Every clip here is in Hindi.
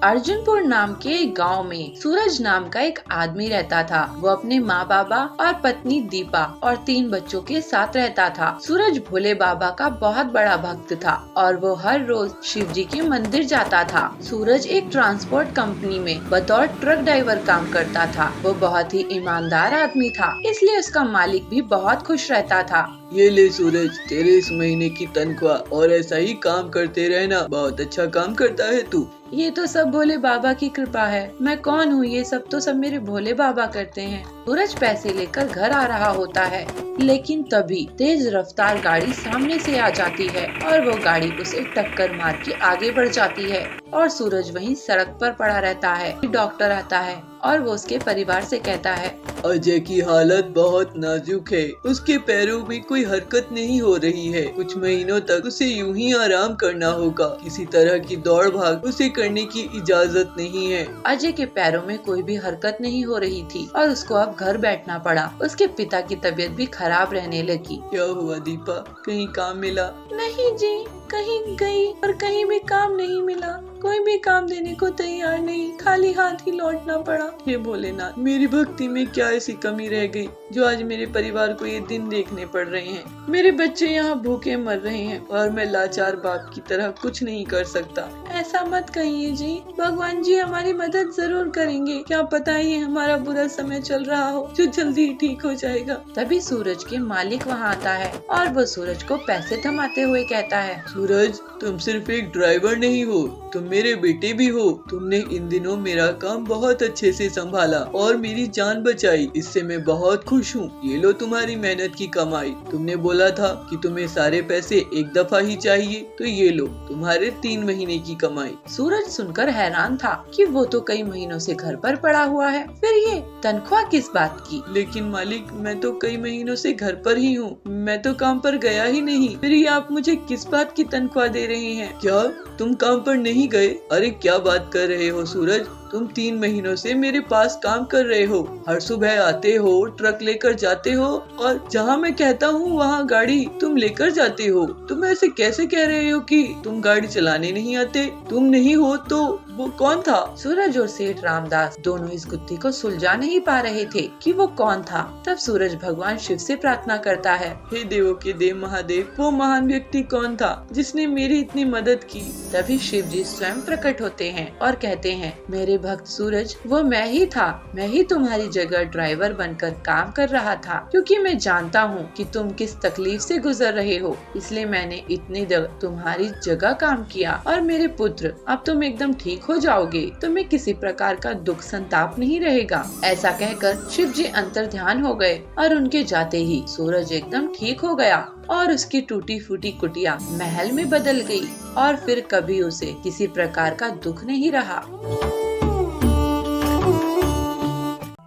अर्जुनपुर नाम के एक गांव में सूरज नाम का एक आदमी रहता था। वो अपने माँ बाबा और पत्नी दीपा और 3 बच्चों के साथ रहता था। सूरज भोले बाबा का बहुत बड़ा भक्त था और वो हर रोज शिव जी के मंदिर जाता था। सूरज एक ट्रांसपोर्ट कंपनी में बतौर ट्रक ड्राइवर काम करता था। वो बहुत ही ईमानदार आदमी था, इसलिए उसका मालिक भी बहुत खुश रहता था। ये ले सूरज, तेरे इस महीने की तनख्वाह, और ऐसा ही काम करते रहना, बहुत अच्छा काम करता है तू। ये तो सब भोले बाबा की कृपा है। मैं कौन हूँ, ये सब मेरे भोले बाबा करते हैं। सूरज पैसे लेकर घर आ रहा होता है, लेकिन तभी तेज रफ्तार गाड़ी सामने से आ जाती है और वो गाड़ी उसे टक्कर मार के आगे बढ़ जाती है और सूरज वहीं सड़क पर पड़ा रहता है। डॉक्टर आता है और वो उसके परिवार से कहता है, अजय की हालत बहुत नाजुक है, उसके पैरों में कोई हरकत नहीं हो रही है। कुछ महीनों तक उसे यूं ही आराम करना होगा। किसी तरह की दौड़ भाग उसे करने की इजाजत नहीं है। अजय के पैरों में कोई भी हरकत नहीं हो रही थी और उसको अब घर बैठना पड़ा। उसके पिता की तबीयत भी खराब रहने लगी। क्या हुआ दीपा, कहीं काम मिला? नहीं जी, कहीं गई और कहीं भी काम नहीं मिला। कोई भी काम देने को तैयार नहीं, खाली हाथ ही लौटना पड़ा। हे भोलेनाथ, मेरी भक्ति में क्या ऐसी कमी रह गई जो आज मेरे परिवार को ये दिन देखने पड़ रहे हैं। मेरे बच्चे यहाँ भूखे मर रहे हैं और मैं लाचार बाप की तरह कुछ नहीं कर सकता। ऐसा मत कहिए जी, भगवान जी हमारी मदद जरूर करेंगे। क्या पता ये हमारा बुरा समय चल रहा हो जो जल्दी ही ठीक हो जाएगा। तभी सूरज के मालिक वहाँ आता है और वो सूरज को पैसे थमाते हुए कहता है, सूरज, तुम सिर्फ एक ड्राइवर नहीं हो, तुम मेरे बेटे भी हो। तुमने इन दिनों मेरा काम बहुत अच्छे से संभाला और मेरी जान बचाई, इससे मैं बहुत खुश हूँ। ये लो तुम्हारी मेहनत की कमाई। तुमने बोला था कि तुम्हें सारे पैसे एक दफा ही चाहिए, तो ये लो तुम्हारे 3 महीने की कमाई। सूरज सुनकर हैरान था कि वो तो कई महीनों से घर पर पड़ा हुआ है, फिर ये तनख्वाह किस बात की? लेकिन मालिक, मैं तो कई महीनों से घर पर ही हूँ, मैं तो काम पर गया ही नहीं। फिर ये आप मुझे किस बात की तनख्वाह दे रहे हैं? क्या तुम काम पर नहीं गए? अरे क्या बात कर रहे हो सूरज, तुम 3 महीनों से मेरे पास काम कर रहे हो। हर सुबह आते हो, ट्रक लेकर जाते हो और जहाँ मैं कहता हूँ वहाँ गाड़ी तुम लेकर जाते हो। तुम ऐसे कैसे कह रहे हो कि तुम गाड़ी चलाने नहीं आते? तुम नहीं हो तो वो कौन था? सूरज और सेठ रामदास दोनों इस गुत्थी को सुलझा नहीं पा रहे थे कि वो कौन था। तब सूरज भगवान शिव से प्रार्थना करता है, हे देवों के देव महादेव, वो महान व्यक्ति कौन था जिसने मेरी इतनी मदद की? तभी शिव जी स्वयं प्रकट होते हैं और कहते हैं, मेरे भक्त सूरज, वो मैं ही था। मैं ही तुम्हारी जगह ड्राइवर बनकर काम कर रहा था, क्योंकि मैं जानता हूँ कि तुम किस तकलीफ से गुजर रहे हो, इसलिए मैंने इतनी तुम्हारी जगह काम किया। और मेरे पुत्र, अब तुम एकदम ठीक हो जाओगे, तुम्हें किसी प्रकार का दुख संताप नहीं रहेगा। ऐसा कहकर शिव जी अंतर ध्यान हो गए और उनके जाते ही सूरज एकदम ठीक हो गया और उसकी टूटी फूटी कुटिया महल में बदल गई और फिर कभी उसे किसी प्रकार का दुख नहीं रहा।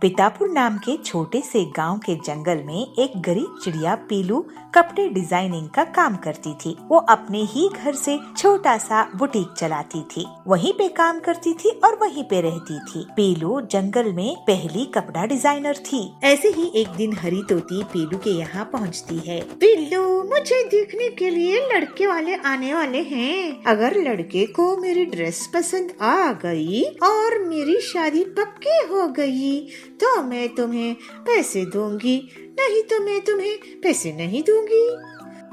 पितापुर नाम के छोटे से गांव के जंगल में एक गरीब चिड़िया पीलू कपड़े डिजाइनिंग का काम करती थी। वो अपने ही घर से छोटा सा बुटीक चलाती थी, वहीं पे काम करती थी और वहीं पे रहती थी। पीलू जंगल में पहली कपड़ा डिजाइनर थी। ऐसे ही एक दिन हरी तोती पीलू के यहाँ पहुँचती है। पीलू, मुझे देखने के लिए लड़के वाले आने वाले हैं। अगर लड़के को मेरी ड्रेस पसंद आ गई और मेरी शादी पक्की हो गई तो मैं तुम्हें पैसे दूंगी, नहीं तो मैं तुम्हें पैसे नहीं दूंगी।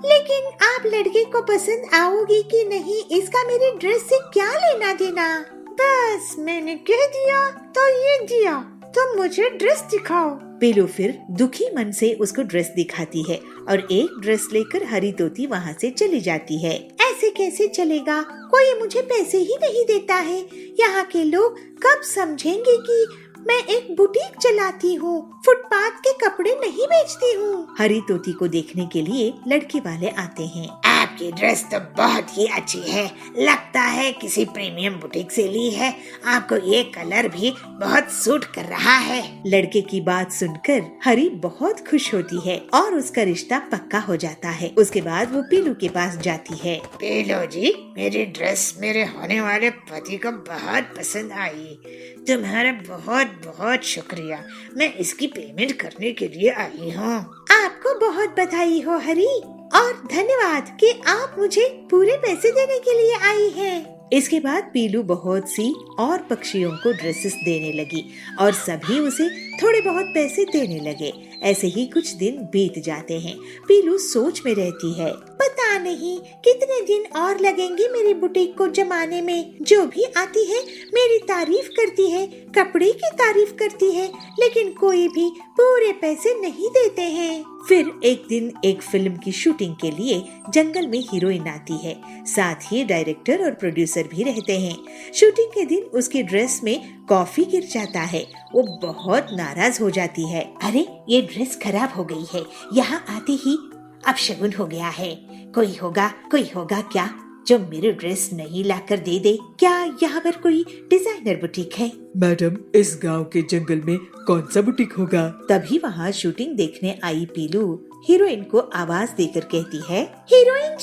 लेकिन आप लड़के को पसंद आओगी कि नहीं, इसका मेरी ड्रेस से क्या लेना देना? बस मैंने कह दिया तो ये दिया, तुम मुझे ड्रेस दिखाओ। पीलू फिर दुखी मन से उसको ड्रेस दिखाती है और एक ड्रेस लेकर हरी तोती वहाँ से चली जाती है। ऐसे कैसे चलेगा, कोई मुझे पैसे ही नहीं देता है। यहाँ के लोग कब समझेंगे कि मैं एक बुटीक चलाती हूँ, फुटपाथ के कपड़े नहीं बेचती हूँ। हरी तोती को देखने के लिए लड़के वाले आते हैं। आपकी ड्रेस तो बहुत ही अच्छी है, लगता है किसी प्रीमियम बुटीक से ली है। आपको ये कलर भी बहुत सूट कर रहा है। लड़के की बात सुनकर हरी बहुत खुश होती है और उसका रिश्ता पक्का हो जाता है। उसके बाद वो पीलू के पास जाती है। पीलू जी, मेरी ड्रेस मेरे होने वाले पति को बहुत पसंद आई। तुम्हारा बहुत बहुत शुक्रिया, मैं इसकी पेमेंट करने के लिए आई हूँ। आपको बहुत बधाई हो हरी, और धन्यवाद कि आप मुझे पूरे पैसे देने के लिए आई हैं। इसके बाद पीलू बहुत सी और पक्षियों को ड्रेसेस देने लगी और सभी उसे थोड़े बहुत पैसे देने लगे। ऐसे ही कुछ दिन बीत जाते हैं। पीलू सोच में रहती है, पता नहीं कितने दिन और लगेंगे मेरी बुटीक को जमाने में। जो भी आती है मेरी तारीफ करती है, कपड़े की तारीफ करती है, लेकिन कोई भी पूरे पैसे नहीं देते हैं। फिर एक दिन एक फिल्म की शूटिंग के लिए जंगल में हीरोइन आती है। साथ ही डायरेक्टर और प्रोड्यूसर भी रहते हैं। शूटिंग के दिन उसकी ड्रेस में कॉफी गिर जाता है। वो बहुत नाराज हो जाती है। अरे ये ड्रेस खराब हो गई है, यहाँ आते ही अपशगुन हो गया है। कोई होगा क्या जो मेरी ड्रेस नहीं लाकर दे दे? क्या यहाँ पर कोई डिजाइनर बुटीक है? मैडम, इस गांव के जंगल में कौन सा बुटीक होगा? तभी वहाँ शूटिंग देखने आई पीलू हीरोइन को आवाज देकर कहती है, हीरोइन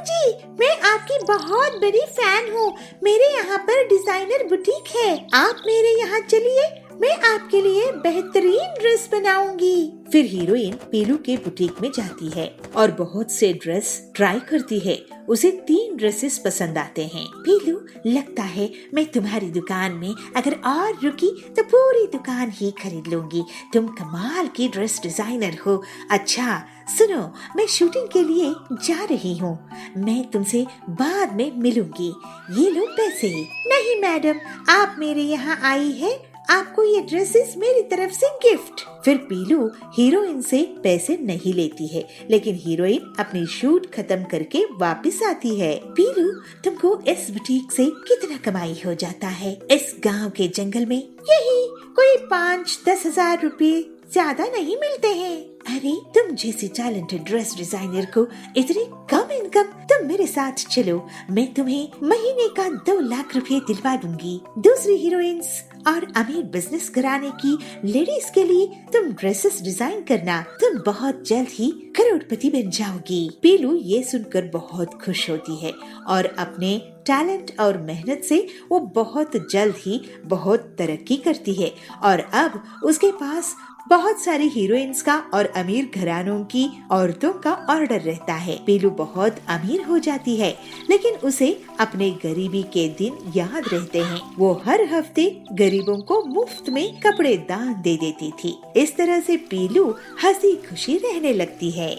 जी, मैं आपकी बहुत बड़ी फैन हूँ। मेरे यहाँ पर डिजाइनर बुटीक है, आप मेरे यहाँ चलिए, मैं आपके लिए बेहतरीन ड्रेस बनाऊंगी। फिर हीरोइन पीलू के बुटीक में जाती है और बहुत से ड्रेस ट्राई करती है। उसे 3 ड्रेसेस पसंद आते हैं। पीलू, लगता है मैं तुम्हारी दुकान में अगर और रुकी तो पूरी दुकान ही खरीद लूंगी। तुम कमाल की ड्रेस डिजाइनर हो। अच्छा सुनो, मैं शूटिंग के लिए जा रही हूँ, मैं तुमसे बाद में मिलूंगी। ये लो पैसे। नहीं मैडम, आप मेरे यहाँ आई है, आपको ये ड्रेसेस मेरी तरफ से गिफ्ट। फिर पीलू हीरोइन से पैसे नहीं लेती है, लेकिन हीरोइन अपनी शूट खत्म करके वापस आती है। पीलू, तुमको इस बुटीक से कितना कमाई हो जाता है इस गांव के जंगल में? यही कोई 5-10 हजार रुपए, ज्यादा नहीं मिलते हैं। अरे तुम जैसी टैलेंटेड ड्रेस डिजाइनर को इतनी कम इनकम? तुम मेरे साथ चलो, मैं तुम्हें महीने का 2 लाख रुपए दिलवा दूंगी। दूसरी हीरोइंस और अमीर बिजनेस कराने की लेडीज के लिए तुम ड्रेसेस डिजाइन करना, तुम बहुत जल्द ही करोड़पति बन जाओगी। पीलू ये सुनकर बहुत खुश होती है और अपने टैलेंट और मेहनत से वो बहुत जल्द ही बहुत तरक्की करती है और अब उसके पास बहुत सारी हीरोइंस का और अमीर घरानों की औरतों का ऑर्डर रहता है। पीलू बहुत अमीर हो जाती है, लेकिन उसे अपने गरीबी के दिन याद रहते हैं। वो हर हफ्ते गरीबों को मुफ्त में कपड़े दान दे देती थी। इस तरह से पीलू हंसी खुशी रहने लगती है।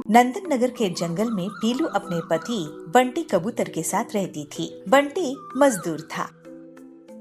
नंदन नगर के जंगल में पीलू अपने पति बंटी कबूतर के साथ रहती थी। बंटी मजदूर था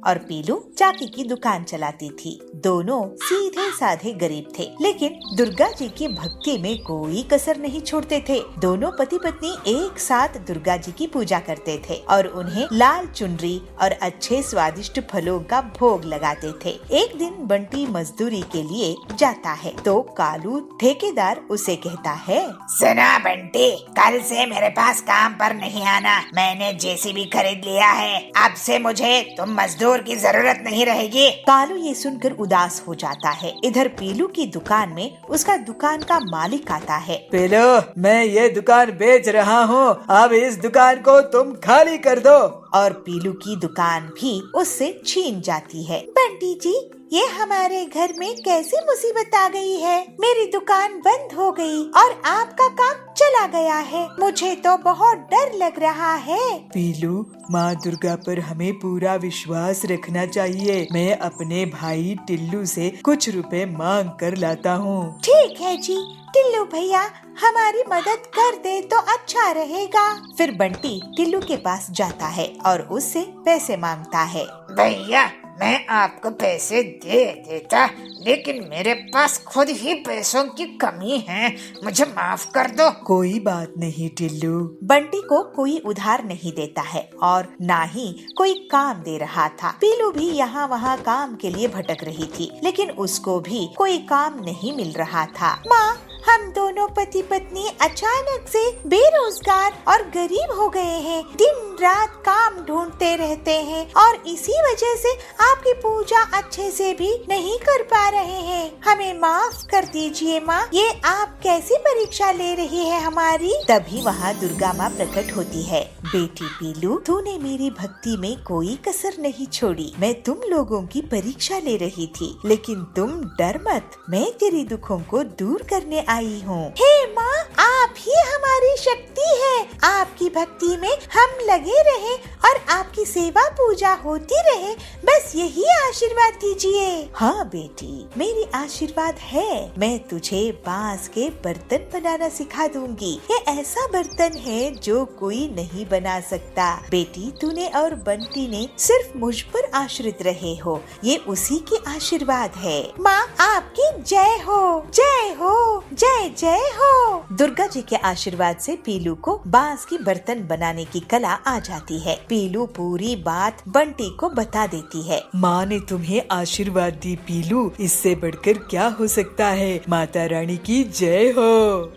और पीलू चाकी की दुकान चलाती थी। दोनों सीधे साधे गरीब थे, लेकिन दुर्गा जी की भक्ति में कोई कसर नहीं छोड़ते थे। दोनों पति पत्नी एक साथ दुर्गा जी की पूजा करते थे और उन्हें लाल चुनरी और अच्छे स्वादिष्ट फलों का भोग लगाते थे। एक दिन बंटी मजदूरी के लिए जाता है तो कालू ठेकेदार उसे कहता है, सुना बंटी, कल से मेरे पास काम पर नहीं आना, मैंने जेसीबी खरीद लिया है, अब से मुझे तुम मजदूर की जरूरत नहीं रहेगी। कालू ये सुनकर उदास हो जाता है। इधर पीलू की दुकान में उसका दुकान का मालिक आता है। पीलू, मैं ये दुकान बेच रहा हूँ, अब इस दुकान को तुम खाली कर दो। और पीलू की दुकान भी उससे छीन जाती है। बंटी जी, ये हमारे घर में कैसी मुसीबत आ गई है? मेरी दुकान बंद हो गई और आपका काम चला गया है, मुझे तो बहुत डर लग रहा है। पीलू, माँ दुर्गा पर हमें पूरा विश्वास रखना चाहिए। मैं अपने भाई टिल्लू से कुछ रुपए मांग कर लाता हूँ। ठीक है जी, टिल्लू भैया हमारी मदद कर दे तो अच्छा रहेगा। फिर बंटी टिल्लू के पास जाता है और उससे पैसे मांगता है। भैया, मैं आपको पैसे दे देता, लेकिन मेरे पास खुद ही पैसों की कमी है, मुझे माफ कर दो। कोई बात नहीं टिल्लू। बंटी को कोई उधार नहीं देता है और ना ही कोई काम दे रहा था। पीलू भी यहाँ वहाँ काम के लिए भटक रही थी, लेकिन उसको भी कोई काम नहीं मिल रहा था। माँ, हम दोनों पति पत्नी अचानक से बेरोजगार और गरीब हो गए हैं। दिन रात काम ढूंढते रहते हैं और इसी वजह से आपकी पूजा अच्छे से भी नहीं कर पा रहे हैं। हमें माफ कर दीजिए माँ, ये आप कैसी परीक्षा ले रही है हमारी? तभी वहाँ दुर्गा माँ प्रकट होती है। बेटी पीलू, तूने मेरी भक्ति में कोई कसर नहीं छोड़ी। मैं तुम लोगों की परीक्षा ले रही थी, लेकिन तुम डर मत, मैं तेरी दुखों को दूर करने आई हूँ। हे माँ, आप ही हमारी शक्ति भक्ति है। आपकी भक्ति में हम लगे रहे और आपकी सेवा पूजा होती रहे, बस यही आशीर्वाद दीजिए। हाँ बेटी, मेरी आशीर्वाद है। मैं तुझे बांस के बर्तन बनाना सिखा दूंगी। ये ऐसा बर्तन है जो कोई नहीं बना सकता। बेटी, तूने और बंटी ने सिर्फ मुझ पर आश्रित रहे हो, ये उसी की आशीर्वाद है। माँ, आपकी जय हो, जय हो, जय जय हो। दुर्गा जी के आशीर्वाद से पीलू को बांस की बर्तन बनाने की कला आ जाती है। पीलू पूरी बात बंटी को बता देती है। माँ ने तुम्हें आशीर्वाद दी पीलू, इससे बढ़कर क्या हो सकता है। माता रानी की जय हो।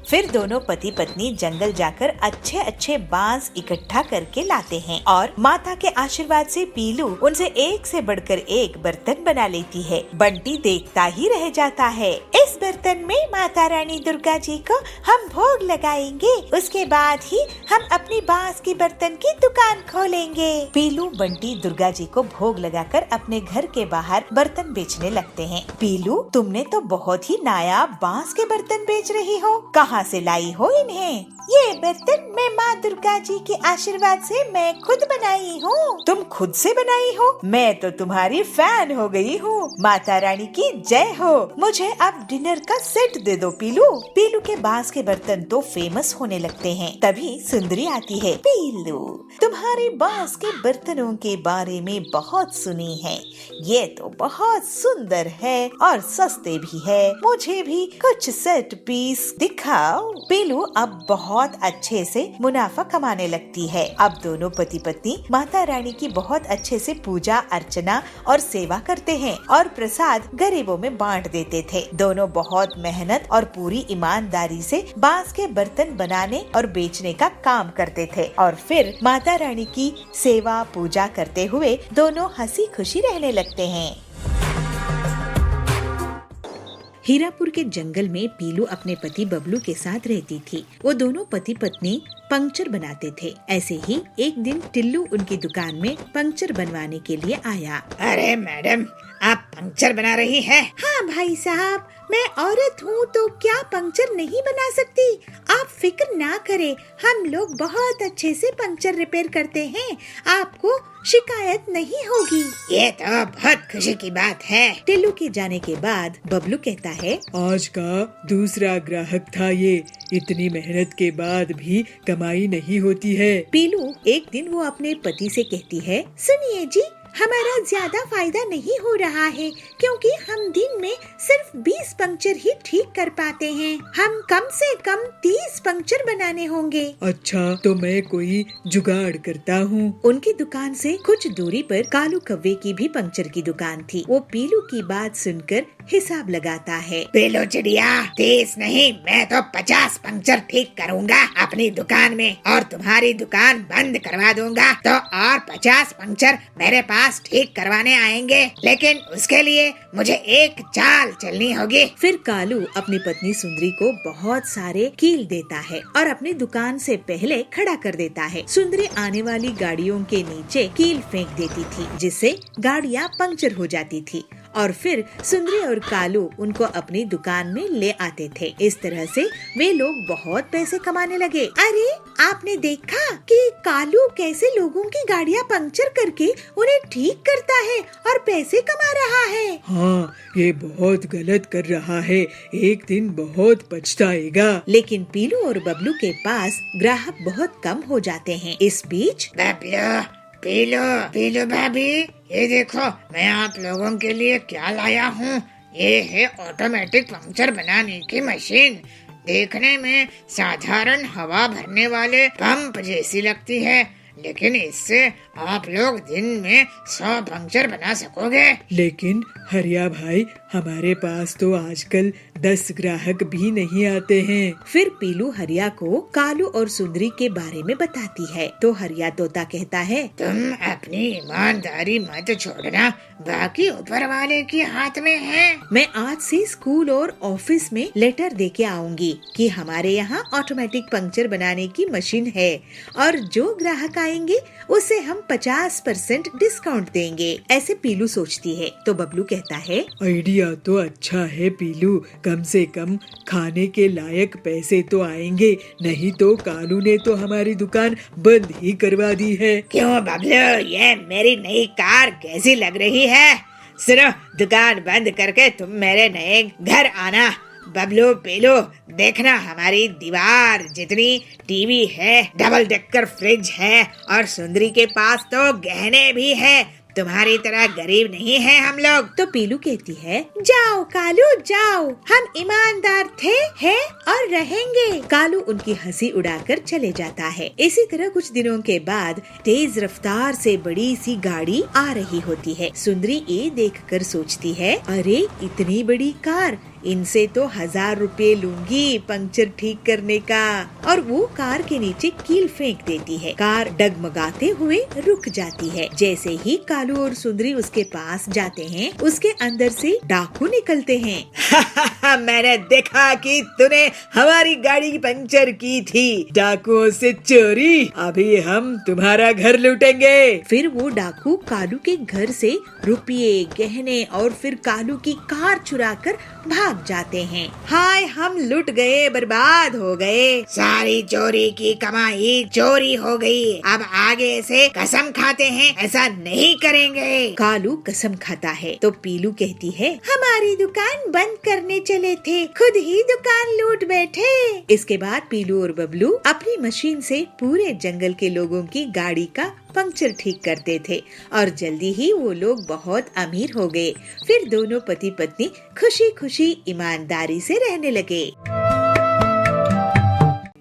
फिर दोनों पति पत्नी जंगल जाकर अच्छे अच्छे बांस इकट्ठा करके लाते हैं और माता के आशीर्वाद से पीलू उनसे एक से बढ़कर एक बर्तन बना लेती है। बंटी देखता ही रह जाता है। इस बर्तन में माता रानी दुर्गा जी को हम भोग लगाएंगे, उसके बाद ही हम अपनी बांस की बर्तन की दुकान खोलेंगे। पीलू बंटी दुर्गा जी को भोग लगाकर अपने घर के बाहर बर्तन बेचने लगते हैं। पीलू, तुमने तो बहुत ही नायाब बांस के बर्तन बेच रही हो, कहाँ से लाई हो इन्हें? ये बर्तन मैं माँ दुर्गा जी के आशीर्वाद से मैं खुद बनाई हूँ। तुम खुद से बनाई हो? मैं तो तुम्हारी फैन हो गई हूँ। माता रानी की जय हो। मुझे अब डिनर का सेट दे दो पीलू। पीलू के बांस के बर्तन तो फेमस होने लगते हैं। तभी सुंदरी आती है। पीलू, तुम्हारे बांस के बर्तनों के बारे में बहुत सुनी है, ये तो बहुत सुंदर है और सस्ते भी है। मुझे भी कुछ सेट पीस दिखाओ। पीलू अब बहुत अच्छे से मुनाफा कमाने लगती है। अब दोनों पति पत्नी माता रानी की बहुत अच्छे से पूजा अर्चना और सेवा करते हैं और प्रसाद गरीबों में बांट देते थे। दोनों बहुत मेहनत और पूरी ईमानदारी से बांस के बर्तन बनाने और बेचने का काम करते थे और फिर माता रानी की सेवा पूजा करते हुए दोनों हंसी खुशी रहने लगते हैं। हीरापुर के जंगल में पीलू अपने पति बबलू के साथ रहती थी। वो दोनों पति पत्नी पंक्चर बनाते थे। ऐसे ही एक दिन टिल्लू उनकी दुकान में पंक्चर बनवाने के लिए आया। अरे मैडम, आप पंक्चर बना रही हैं? हाँ भाई साहब, मैं औरत हूँ तो क्या पंक्चर नहीं बना सकती? आप फिक्र ना करें, हम लोग बहुत अच्छे से पंक्चर रिपेयर करते हैं, आपको शिकायत नहीं होगी। ये तो बहुत खुशी की बात है। टिल्लू के जाने के बाद बबलू कहता है, आज का दूसरा ग्राहक था ये। इतनी मेहनत के बाद भी कमाई नहीं होती है। पीलू एक दिन वो अपने पति से कहती है, सुनिए जी, हमारा ज्यादा फायदा नहीं हो रहा है क्योंकि हम दिन में सिर्फ 20 पंक्चर ही ठीक कर पाते हैं। हम कम से कम 30 पंक्चर बनाने होंगे। अच्छा, तो मैं कोई जुगाड़ करता हूँ। उनकी दुकान से कुछ दूरी पर कालू कव्वे की भी पंक्चर की दुकान थी। वो पीलू की बात सुनकर हिसाब लगाता है। पीलू चिड़िया, 30 नहीं, मैं तो 50 पंक्चर ठीक करूँगा अपनी दुकान में और तुम्हारी दुकान बंद करवा दूंगा। तो और 50 पंक्चर मेरे पास ठीक करवाने आएंगे, लेकिन उसके लिए मुझे एक चाल चलनी होगी। फिर कालू अपनी पत्नी सुंदरी को बहुत सारे कील देता है और अपनी दुकान से पहले खड़ा कर देता है। सुंदरी आने वाली गाड़ियों के नीचे कील फेंक देती थी, जिससे गाड़ियाँ पंक्चर हो जाती थी और फिर सुंदरी और कालू उनको अपनी दुकान में ले आते थे। इस तरह से वे लोग बहुत पैसे कमाने लगे। अरे, आपने देखा कि कालू कैसे लोगों की गाड़ियाँ पंक्चर करके उन्हें ठीक करता है और पैसे कमा रहा है। हाँ, ये बहुत गलत कर रहा है, एक दिन बहुत पछताएगा। लेकिन पीलू और बबलू के पास ग्राहक बहुत कम हो जाते हैं। इस बीच पीलू भाभी, ये देखो मैं आप लोगों के लिए क्या लाया हूँ। ये है ऑटोमेटिक पंक्चर बनाने की मशीन। देखने में साधारण हवा भरने वाले पंप जैसी लगती है, लेकिन इससे आप लोग दिन में 100 पंक्चर बना सकोगे। लेकिन हरिया भाई, हमारे पास तो आजकल 10 ग्राहक भी नहीं आते हैं। फिर पीलू हरिया को कालू और सुंदरी के बारे में बताती है। तो हरिया तोता कहता है, तुम अपनी ईमानदारी मत छोड़ना, बाकी ऊपर वाले के हाथ में है। मैं आज से स्कूल और ऑफिस में लेटर दे के आऊंगी कि हमारे यहाँ ऑटोमेटिक पंक्चर बनाने की मशीन है और जो ग्राहक आएंगे उसे हम 50% डिस्काउंट देंगे। ऐसे पीलू सोचती है। तो बबलू कहता है, आइडिया क्या तो अच्छा है पीलू, कम से कम खाने के लायक पैसे तो आएंगे, नहीं तो कालू ने तो हमारी दुकान बंद ही करवा दी है। क्यों बबलू, ये मेरी नई कार कैसी लग रही है? सुनो, दुकान बंद करके तुम मेरे नए घर आना। बबलू पीलू, देखना हमारी दीवार जितनी टीवी है, डबल डेकर फ्रिज है और सुंदरी के पास तो गहने भी है। तुम्हारी तरह गरीब नहीं है हम लोग। तो पीलू कहती है, जाओ कालू जाओ, हम ईमानदार थे, हैं और रहेंगे। कालू उनकी हंसी उड़ाकर चले जाता है। इसी तरह कुछ दिनों के बाद तेज रफ्तार से बड़ी सी गाड़ी आ रही होती है। सुंदरी ये देखकर सोचती है, अरे इतनी बड़ी कार, इनसे तो 1000 रुपए लूंगी पंक्चर ठीक करने का। और वो कार के नीचे कील फेंक देती है। कार डगमगाते हुए रुक जाती है। जैसे ही कालू और सुंदरी उसके पास जाते हैं, उसके अंदर से डाकू निकलते हैं। मैंने देखा कि तूने हमारी गाड़ी की पंक्चर की थी। डाकुओं से चोरी, अभी हम तुम्हारा घर लूटेंगे। फिर वो डाकू कालू के घर से रुपये, गहने और फिर कालू की कार चुराकर भाग जाते हैं। हाय, हम लुट गए, बर्बाद हो गए। सारी चोरी की कमाई चोरी हो गई। अब आगे से कसम खाते हैं ऐसा नहीं करेंगे। कालू कसम खाता है। तो पीलू कहती है, हमारी दुकान बंद करने चले थे, खुद ही दुकान लूट बैठे। इसके बाद पीलू और बबलू अपनी मशीन से पूरे जंगल के लोगों की गाड़ी का पंक्चर ठीक करते थे और जल्दी ही वो लोग बहुत अमीर हो गए। फिर दोनों पति पत्नी खुशी खुशी ईमानदारी से रहने लगे।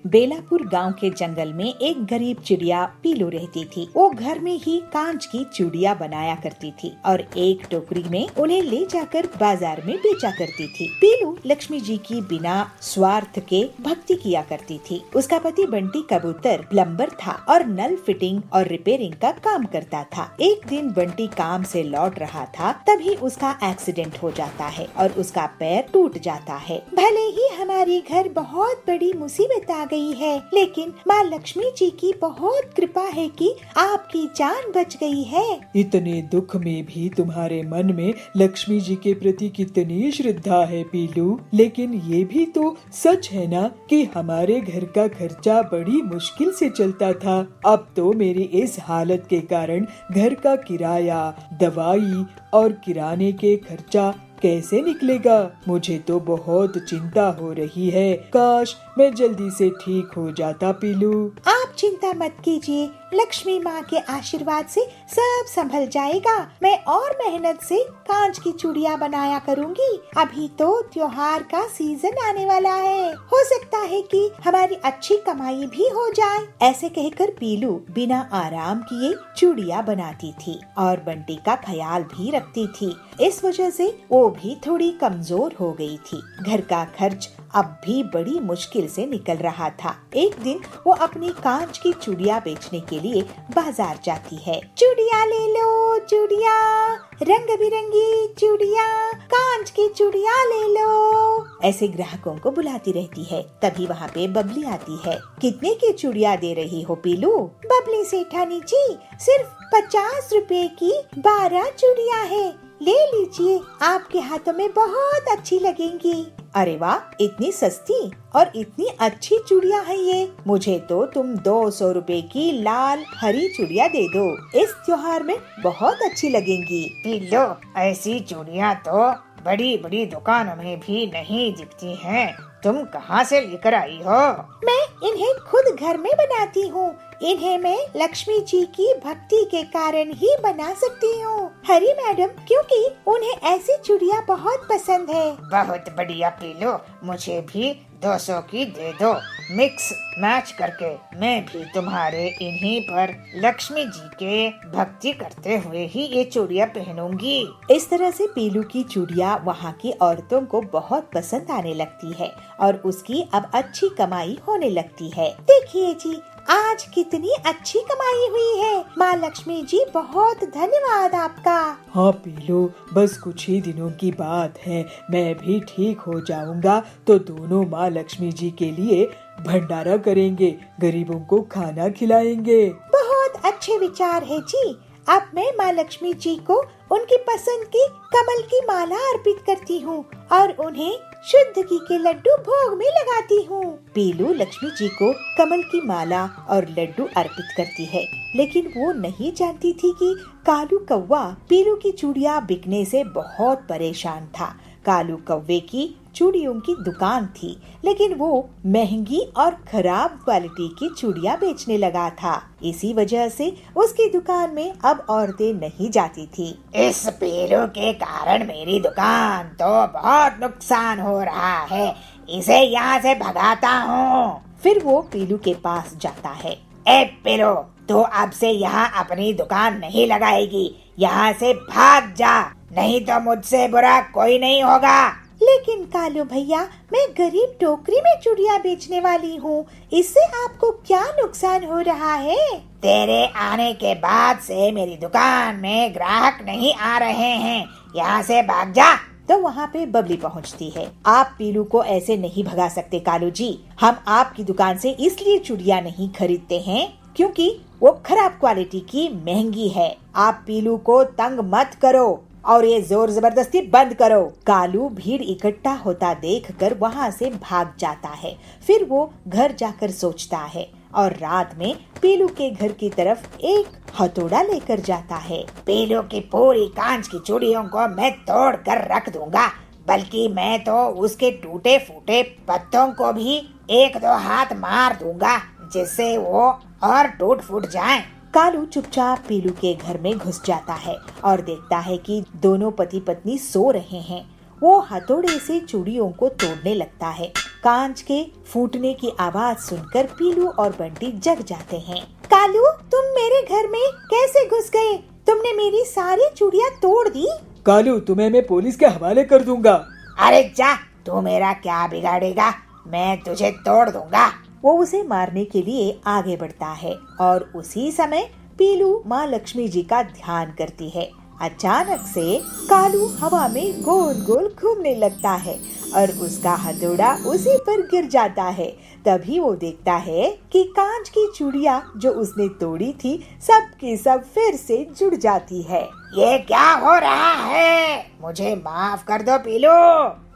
बेलापुर गांव के जंगल में एक गरीब चिड़िया पीलू रहती थी। वो घर में ही कांच की चूड़ियां बनाया करती थी और एक टोकरी में उन्हें ले जाकर बाजार में बेचा करती थी। पीलू लक्ष्मी जी की बिना स्वार्थ के भक्ति किया करती थी। उसका पति बंटी कबूतर प्लम्बर था और नल फिटिंग और रिपेयरिंग का काम करता था। एक दिन बंटी काम से लौट रहा था, तभी उसका एक्सीडेंट हो जाता है और उसका पैर टूट जाता है। भले ही हमारी घर बहुत बड़ी मुसीबत आ गई है, लेकिन माँ लक्ष्मी जी की बहुत कृपा है कि आपकी जान बच गई है। इतने दुख में भी तुम्हारे मन में लक्ष्मी जी के प्रति कितनी श्रद्धा है पीलू। लेकिन ये भी तो सच है ना कि हमारे घर का खर्चा बड़ी मुश्किल से चलता था। अब तो मेरी इस हालत के कारण घर का किराया, दवाई और किराने के खर्चा कैसे निकलेगा? मुझे तो बहुत चिंता हो रही है। काश मैं जल्दी से ठीक हो जाता पीलू। आप चिंता मत कीजिए, लक्ष्मी माँ के आशीर्वाद से सब संभल जाएगा। मैं और मेहनत से कांच की चूड़ियाँ बनाया करूँगी। अभी तो त्योहार का सीजन आने वाला है, हो सकता है कि हमारी अच्छी कमाई भी हो जाए। ऐसे कहकर पीलू बिना आराम किए चूड़ियाँ बनाती थी और बंटी का ख्याल भी रखती थी। इस वजह से वो भी थोड़ी कमजोर हो गई थी। घर का खर्च अब भी बड़ी मुश्किल से निकल रहा था। एक दिन वो अपनी कांच की चूड़ियाँ बेचने के लिए बाजार जाती है। चूड़ियाँ ले लो, चूड़ियाँ, रंग बिरंगी चूड़ियाँ, कांच की चूड़ियाँ ले लो, ऐसे ग्राहकों को बुलाती रहती है। तभी वहाँ पे बबली आती है। कितने की चूड़ियाँ दे रही हो पीलू? बबली सेठानी जी, सिर्फ 50 रुपए की 12 चूड़ियाँ है, ले लीजिए, आपके हाथों में बहुत अच्छी लगेंगी। अरे वाह, इतनी सस्ती और इतनी अच्छी चूड़ियाँ हैं ये। मुझे तो तुम 200 रुपए की लाल हरी चूड़ियाँ दे दो, इस त्योहार में बहुत अच्छी लगेंगी। लो, ऐसी चूड़ियाँ तो बड़ी बड़ी दुकानों में भी नहीं दिखती हैं। तुम कहाँ से लेकर आई हो? मैं इन्हें खुद घर में बनाती हूँ। इन्हें मैं लक्ष्मी जी की भक्ति के कारण ही बना सकती हूँ हरी मैडम, क्योंकि उन्हें ऐसी चूड़ियाँ बहुत पसंद है। बहुत बढ़िया पीलू, मुझे भी 200 की दे दो। मिक्स मैच करके मैं भी तुम्हारे इन्हीं पर लक्ष्मी जी के भक्ति करते हुए ही ये चूड़ियाँ पहनूंगी। इस तरह से पीलू की चूड़ियाँ वहाँ की औरतों को बहुत पसंद आने लगती है और उसकी अब अच्छी कमाई होने लगती है। देखिए जी, आज कितनी अच्छी कमाई हुई है। माँ लक्ष्मी जी, बहुत धन्यवाद आपका। हाँ पीलू, बस कुछ ही दिनों की बात है, मैं भी ठीक हो जाऊंगा तो दोनों माँ लक्ष्मी जी के लिए भंडारा करेंगे, गरीबों को खाना खिलाएंगे। बहुत अच्छे विचार है जी। अब मैं माँ लक्ष्मी जी को उनकी पसंद की कमल की माला अर्पित करती हूँ और उन्हें शुद्ध घी के लड्डू भोग में लगाती हूँ। पीलू लक्ष्मी जी को कमल की माला और लड्डू अर्पित करती है, लेकिन वो नहीं जानती थी कि कालू कौवा पीलू की चूड़ियाँ बिकने से बहुत परेशान था। कालू कौवे की चूड़ियों की दुकान थी, लेकिन वो महंगी और खराब क्वालिटी की चूड़ियाँ बेचने लगा था। इसी वजह से उसकी दुकान में अब औरतें नहीं जाती थी। इस पीलू के कारण मेरी दुकान तो बहुत नुकसान हो रहा है, इसे यहाँ से भगाता हूँ। फिर वो पीलू के पास जाता है। ए पीलू, तू अब से यहाँ अपनी दुकान नहीं लगाएगी, यहाँ से भाग जा, नहीं तो मुझसे बुरा कोई नहीं होगा। लेकिन कालू भैया, मैं गरीब टोकरी में चूड़ियाँ बेचने वाली हूँ, इससे आपको क्या नुकसान हो रहा है? तेरे आने के बाद से मेरी दुकान में ग्राहक नहीं आ रहे हैं, यहाँ से भाग जा। तो वहाँ पे बबली पहुँचती है। आप पीलू को ऐसे नहीं भगा सकते कालू जी, हम आपकी दुकान से इसलिए चूड़ियाँ नहीं खरीदते हैं क्योंकि वो खराब क्वालिटी की महंगी है। आप पीलू को तंग मत करो और ये जोर जबरदस्ती बंद करो। कालू भीड़ इकट्ठा होता देखकर वहाँ से भाग जाता है। फिर वो घर जाकर सोचता है और रात में पीलू के घर की तरफ एक हथौड़ा लेकर जाता है। पीलू की पूरी कांच की चूड़ियों को मैं तोड़ कर रख दूंगा, बल्कि मैं तो उसके टूटे फूटे पत्तों को भी एक दो हाथ मार दूंगा, जिससे वो और टूट फूट जाएं। कालू चुपचाप पीलू के घर में घुस जाता है और देखता है कि दोनों पति पत्नी सो रहे हैं। वो हथौड़े से चूड़ियों को तोड़ने लगता है। कांच के फूटने की आवाज सुनकर पीलू और बंटी जग जाते हैं। कालू, तुम मेरे घर में कैसे घुस गए? तुमने मेरी सारी चूड़ियाँ तोड़ दी। कालू, तुम्हें मैं पुलिस के हवाले कर दूंगा। अरे जा, तू मेरा क्या बिगाड़ेगा, मैं तुझे तोड़ दूंगा। वो उसे मारने के लिए आगे बढ़ता है और उसी समय पीलू माँ लक्ष्मी जी का ध्यान करती है। अचानक से कालू हवा में गोल गोल घूमने लगता है और उसका हथौड़ा उसी पर गिर जाता है। तभी वो देखता है कि कांच की चूड़ियाँ जो उसने तोड़ी थी सब की सब फिर से जुड़ जाती है। ये क्या हो रहा है? मुझे माफ कर दो पीलू।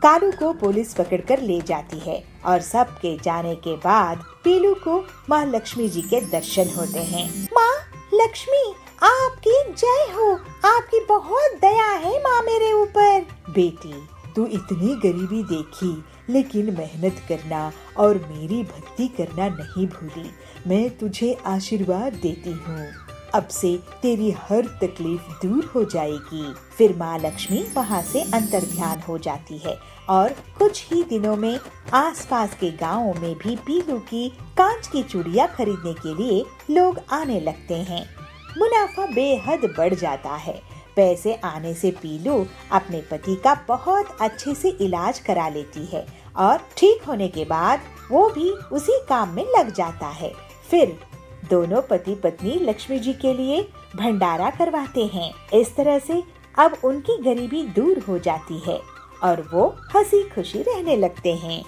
कालू को पुलिस पकड़कर ले जाती है और सबके जाने के बाद पीलू को माँ लक्ष्मी जी के दर्शन होते हैं। माँ लक्ष्मी, आपकी जय हो, आपकी बहुत दया है माँ मेरे ऊपर। बेटी, तू इतनी गरीबी देखी लेकिन मेहनत करना और मेरी भक्ति करना नहीं भूली। मैं तुझे आशीर्वाद देती हूँ। अब से तेरी हर तकलीफ दूर हो जाएगी। फिर माँ लक्ष्मी वहाँ से अंतर्ध्यान हो जाती है और कुछ ही दिनों में आसपास के गांवों में भी पीलू की कांच की चूड़ियाँ खरीदने के लिए लोग आने लगते हैं। मुनाफा बेहद बढ़ जाता है। पैसे आने से पीलू अपने पति का बहुत अच्छे से इलाज करा लेती है और ठीक होने के बाद वो भी उसी काम में लग जाता है। फिर दोनों पति पत्नी लक्ष्मी जी के लिए भंडारा करवाते हैं। इस तरह से अब उनकी गरीबी दूर हो जाती है और वो हंसी खुशी रहने लगते हैं।